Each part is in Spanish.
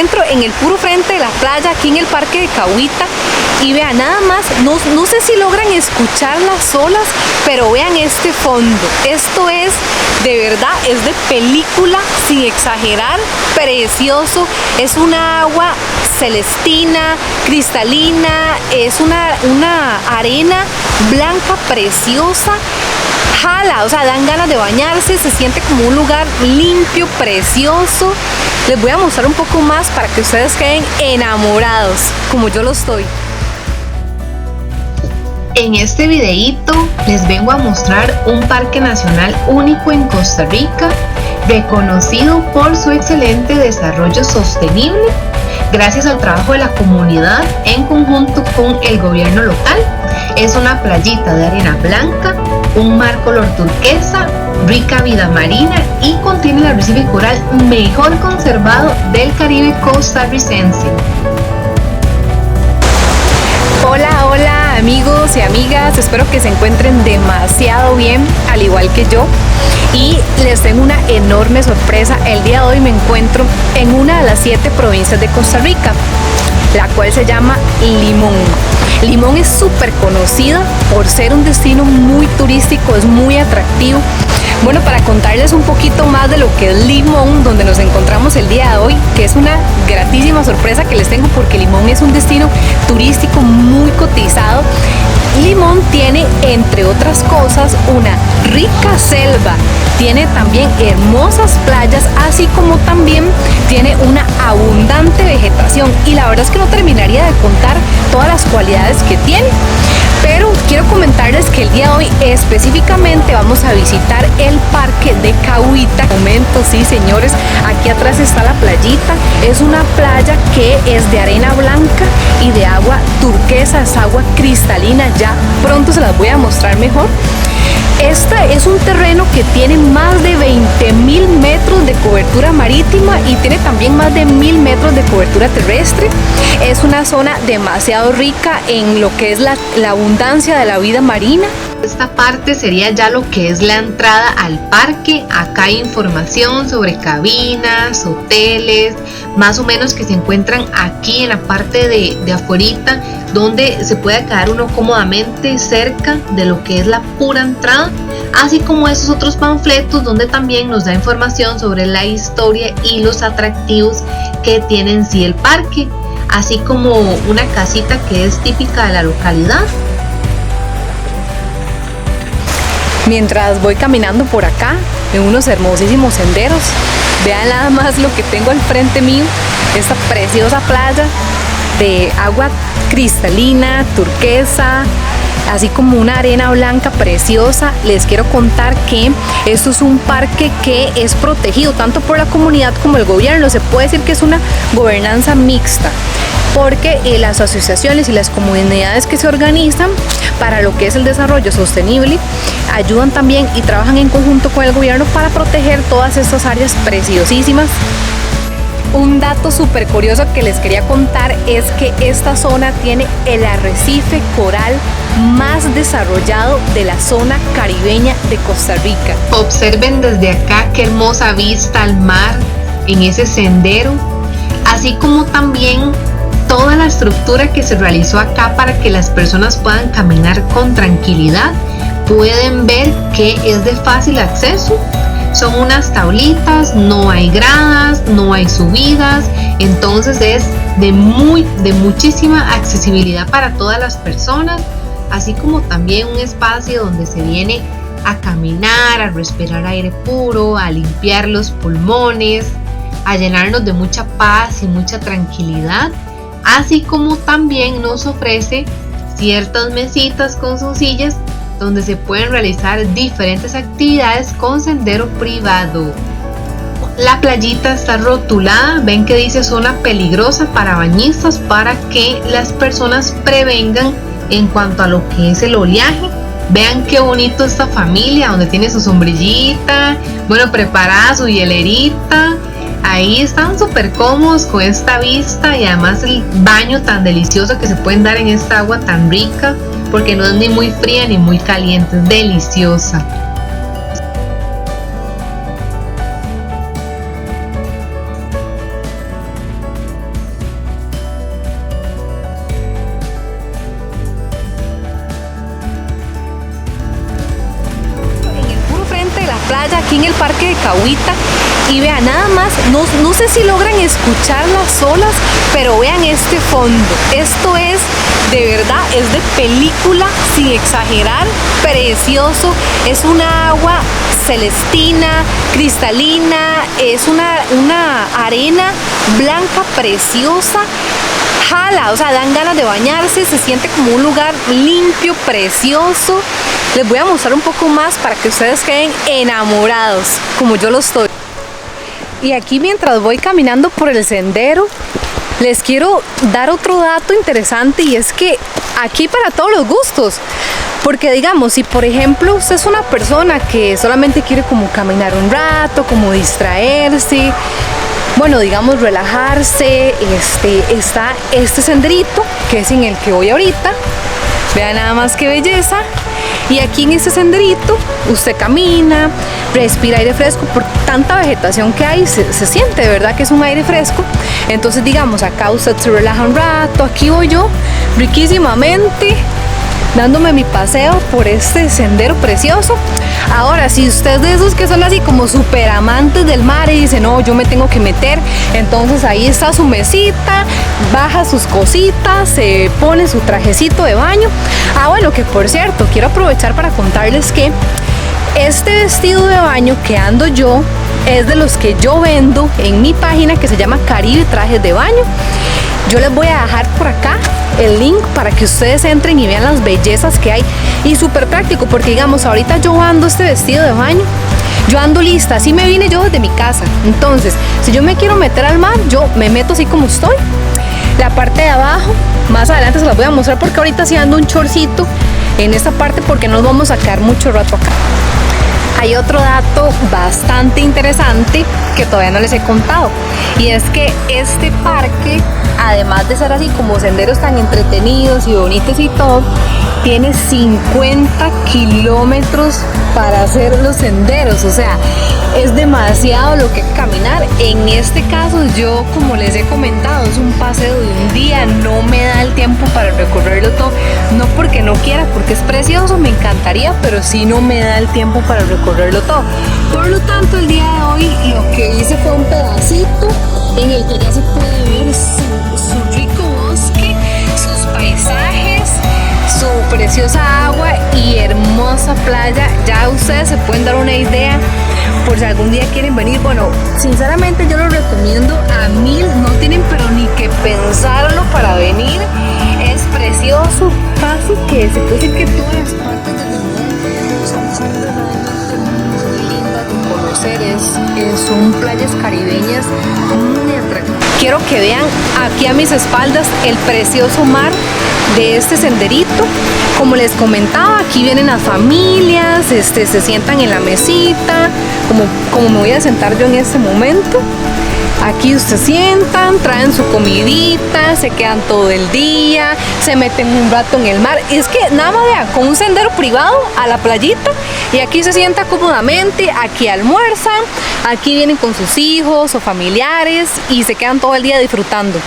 Entro en el puro frente de la playa, aquí en el parque de Cahuita, y vean, nada más, no sé si logran escuchar las olas, pero vean este fondo. Esto es, de verdad, es de película, sin exagerar, precioso. Es una agua celestina, cristalina, es una arena blanca preciosa. Jala, o sea, dan ganas de bañarse, se siente como un lugar limpio, precioso. Les voy a mostrar un poco más para que ustedes queden enamorados, como yo lo estoy. En este videíto les vengo a mostrar un parque nacional único en Costa Rica, reconocido por su excelente desarrollo sostenible, gracias al trabajo de la comunidad en conjunto con el gobierno local. Es una playita de arena blanca, un mar color turquesa, rica vida marina y contiene el arrecife coral mejor conservado del Caribe costarricense. Hola amigos y amigas, espero que se encuentren demasiado bien, al igual que yo. Y les tengo una enorme sorpresa. El día de hoy me encuentro en una de las 7 provincias de Costa Rica, la cual se llama Limón. Limón es súper conocida por ser un destino muy turístico, es muy atractivo. Bueno, para contarles un poquito más de lo que es Limón, donde nos encontramos el día de hoy, que es una gratísima sorpresa que les tengo porque Limón es un destino turístico muy cotizado. Limón tiene, entre otras cosas, una rica selva, tiene también hermosas playas, así como también tiene una abundante vegetación, y la verdad es que no terminaría de contar todas las cualidades que tiene, pero quiero comentarles que el día de hoy específicamente vamos a visitar el parque de Cahuita. Momento, sí señores, aquí atrás está la playita, es una playa que es de arena blanca y de agua turquesa, es agua cristalina, ya pronto se las voy a mostrar mejor. Este es un terreno que tiene más de 20.000 metros de cobertura marítima y tiene también más de 1.000 metros de cobertura terrestre. Es una zona demasiado rica en lo que es la abundancia de la vida marina. Esta parte sería ya lo que es la entrada al parque. Acá hay información sobre cabinas, hoteles, más o menos que se encuentran aquí en la parte de afuerita, donde se puede quedar uno cómodamente cerca de lo que es la pura entrada, así como esos otros panfletos donde también nos da información sobre la historia y los atractivos que tiene en sí el parque, así como una casita que es típica de la localidad. Mientras voy caminando por acá en unos hermosísimos senderos, vean nada más lo que tengo al frente mío, esta preciosa playa de agua cristalina, turquesa, así como una arena blanca preciosa. Les quiero contar que esto es un parque que es protegido tanto por la comunidad como el gobierno. Se puede decir que es una gobernanza mixta, porque las asociaciones y las comunidades que se organizan para lo que es el desarrollo sostenible ayudan también y trabajan en conjunto con el gobierno para proteger todas estas áreas preciosísimas. Un dato súper curioso que les quería contar es que esta zona tiene el arrecife coral más desarrollado de la zona caribeña de Costa Rica. Observen desde acá qué hermosa vista al mar en ese sendero, así como también toda la estructura que se realizó acá para que las personas puedan caminar con tranquilidad. Pueden ver que es de fácil acceso. Son unas tablitas, no hay gradas, no hay subidas, entonces es de muchísima accesibilidad para todas las personas, así como también un espacio donde se viene a caminar, a respirar aire puro, a limpiar los pulmones, a llenarnos de mucha paz y mucha tranquilidad, así como también nos ofrece ciertas mesitas con sus sillas donde se pueden realizar diferentes actividades con sendero privado. La playita está rotulada, ven que dice zona peligrosa para bañistas, para que las personas prevengan en cuanto a lo que es el oleaje. Vean qué bonito esta familia, donde tiene su sombrillita, bueno, preparada su hielerita. Ahí están súper cómodos con esta vista y además el baño tan delicioso que se pueden dar en esta agua tan rica, porque no es ni muy fría ni muy caliente, es deliciosa. parque de Cahuita. Y vean, nada más, no sé si logran escuchar las olas, pero vean este fondo. Esto es, de verdad, es de película, sin exagerar, precioso. Es una agua celestina, cristalina, es una arena blanca preciosa. Jala, o sea, dan ganas de bañarse, se siente como un lugar limpio, precioso. Les voy a mostrar un poco más para que ustedes queden enamorados, como yo lo estoy. Y aquí, mientras voy caminando por el sendero, les quiero dar otro dato interesante, y es que aquí para todos los gustos. Porque digamos, si por ejemplo usted es una persona que solamente quiere como caminar un rato, como distraerse, bueno, digamos relajarse, está este senderito que es en el que voy ahorita. Vean nada más qué belleza. Y aquí en este senderito usted camina, respira aire fresco. Por tanta vegetación que hay, se siente de verdad que es un aire fresco. Entonces digamos, acá usted se relaja un rato. Aquí voy yo riquísimamente dándome mi paseo por este sendero precioso. Ahora, si usted es de esos que son así como súper amantes del mar y dice, no, yo me tengo que meter, entonces ahí está su mesita, baja sus cositas, se pone su trajecito de baño. Bueno, que por cierto, quiero aprovechar para contarles que este vestido de baño que ando yo es de los que yo vendo en mi página, que se llama Caribe Trajes de Baño. Yo les voy a dejar por acá el link para que ustedes entren y vean las bellezas que hay. Y súper práctico, porque digamos, ahorita yo ando este vestido de baño, yo ando lista, así me vine yo desde mi casa. Entonces, si yo me quiero meter al mar, yo me meto así como estoy. La parte de abajo, más adelante se las voy a mostrar, porque ahorita sí ando un chorcito en esta parte, porque no nos vamos a quedar mucho rato acá. Hay otro dato bastante interesante que todavía no les he contado, y es que este parque, además de ser así como senderos tan entretenidos y bonitos y todo, tiene 50 kilómetros para hacer los senderos. O sea, es demasiado lo que hay que caminar. En este caso, yo, como les he comentado, es un paseo de un día, no me da el tiempo para recorrerlo todo. No porque no quiera, porque es precioso, me encantaría, pero sí no me da el tiempo para recorrerlo todo. Por lo tanto, el día de hoy lo que hice fue un pedacito en el que ya se puede ver su rico bosque, sus paisajes, su preciosa agua y hermosa playa. Ya ustedes se pueden dar una idea por si algún día quieren venir. Bueno, sinceramente yo lo recomiendo a 1000, no tienen pero ni que pensarlo para venir. Es precioso, casi que se puede decir que todas las partes del mundo son muy lindas de conocer. Son playas caribeñas muy atractivas. Quiero que vean aquí a mis espaldas el precioso mar de este senderito. Como les comentaba, aquí vienen las familias, se sientan en la mesita, como me voy a sentar yo en este momento. Aquí se sientan, traen su comidita, se quedan todo el día, se meten un rato en el mar. Es que nada más vean, con un sendero privado a la playita, y aquí se sienta cómodamente, aquí almuerzan, aquí vienen con sus hijos o familiares y se quedan todo el día disfrutando.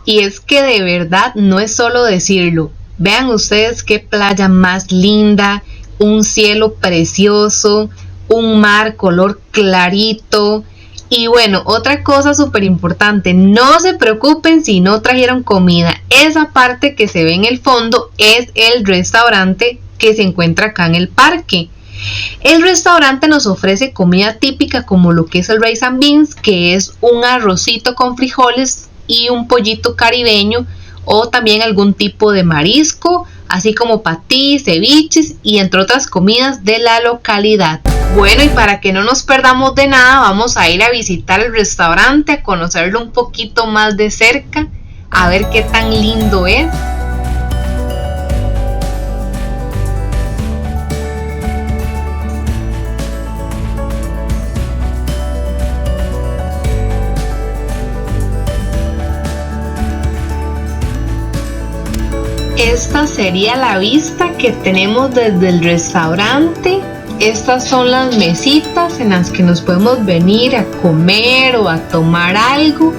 Y es que de verdad no es solo decirlo. Vean ustedes qué playa más linda, un cielo precioso, un mar color clarito. Y bueno, otra cosa súper importante, no se preocupen si no trajeron comida. Esa parte que se ve en el fondo es el restaurante que se encuentra acá en el parque. El restaurante nos ofrece comida típica como lo que es el rice and beans, que es un arrocito con frijoles y un pollito caribeño, o también algún tipo de marisco, así como patís, ceviches y entre otras comidas de la localidad. Bueno, y para que no nos perdamos de nada, vamos a ir a visitar el restaurante, a conocerlo un poquito más de cerca, a ver qué tan lindo es. Esta sería la vista que tenemos desde el restaurante. Estas son las mesitas en las que nos podemos venir a comer o a tomar algo.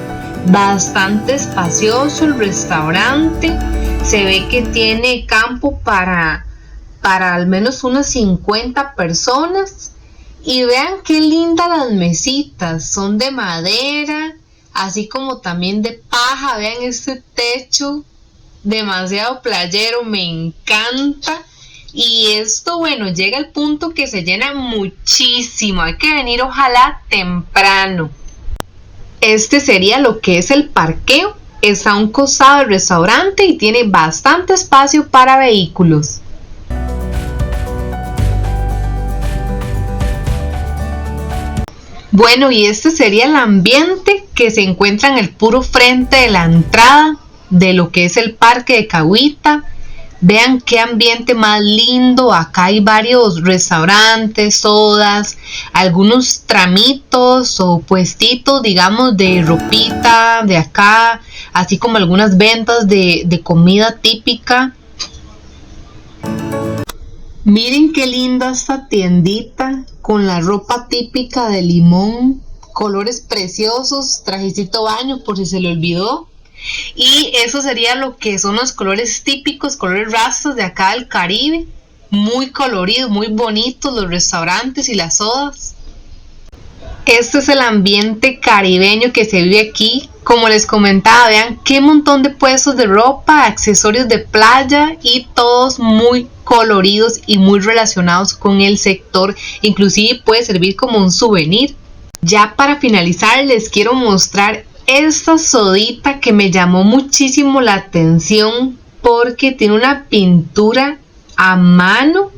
Bastante espacioso el restaurante. Se ve que tiene campo para para al menos unas 50 personas. Y vean qué lindas las mesitas, son de madera, así como también de paja. Vean este techo, demasiado playero, me encanta. Y esto, bueno, llega al punto que se llena muchísimo, hay que venir ojalá temprano. Este sería lo que es el parqueo, está a un costado del restaurante y tiene bastante espacio para vehículos. Bueno, y este sería el ambiente que se encuentra en el puro frente de la entrada de lo que es el parque de Cahuita. Vean qué ambiente más lindo. Acá hay varios restaurantes, sodas, algunos tramitos o puestitos, digamos, de ropita de acá, así como algunas ventas de comida típica. Miren qué linda esta tiendita con la ropa típica de Limón, colores preciosos, trajecito baño por si se le olvidó. Y eso sería lo que son los colores típicos, colores rastas de acá del Caribe. Muy coloridos, muy bonitos los restaurantes y las sodas. Este es el ambiente caribeño que se vive aquí. Como les comentaba, vean qué montón de puestos de ropa, accesorios de playa y todos muy coloridos y muy relacionados con el sector. Inclusive puede servir como un souvenir. Ya para finalizar les quiero mostrar esta sodita que me llamó muchísimo la atención porque tiene una pintura a mano.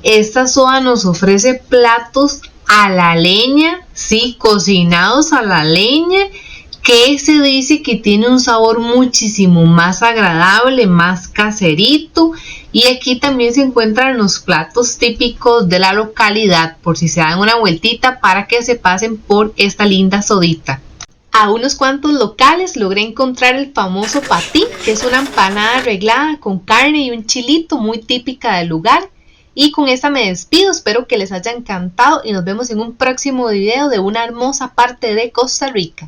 Esta soda nos ofrece platos a la leña, sí, cocinados a la leña, que se dice que tiene un sabor muchísimo más agradable, más caserito. Y aquí también se encuentran los platos típicos de la localidad, por si se dan una vueltita para que se pasen por esta linda sodita. A unos cuantos locales logré encontrar el famoso patí, que es una empanada arreglada con carne y un chilito muy típica del lugar. Y con esta me despido, espero que les haya encantado y nos vemos en un próximo video de una hermosa parte de Costa Rica.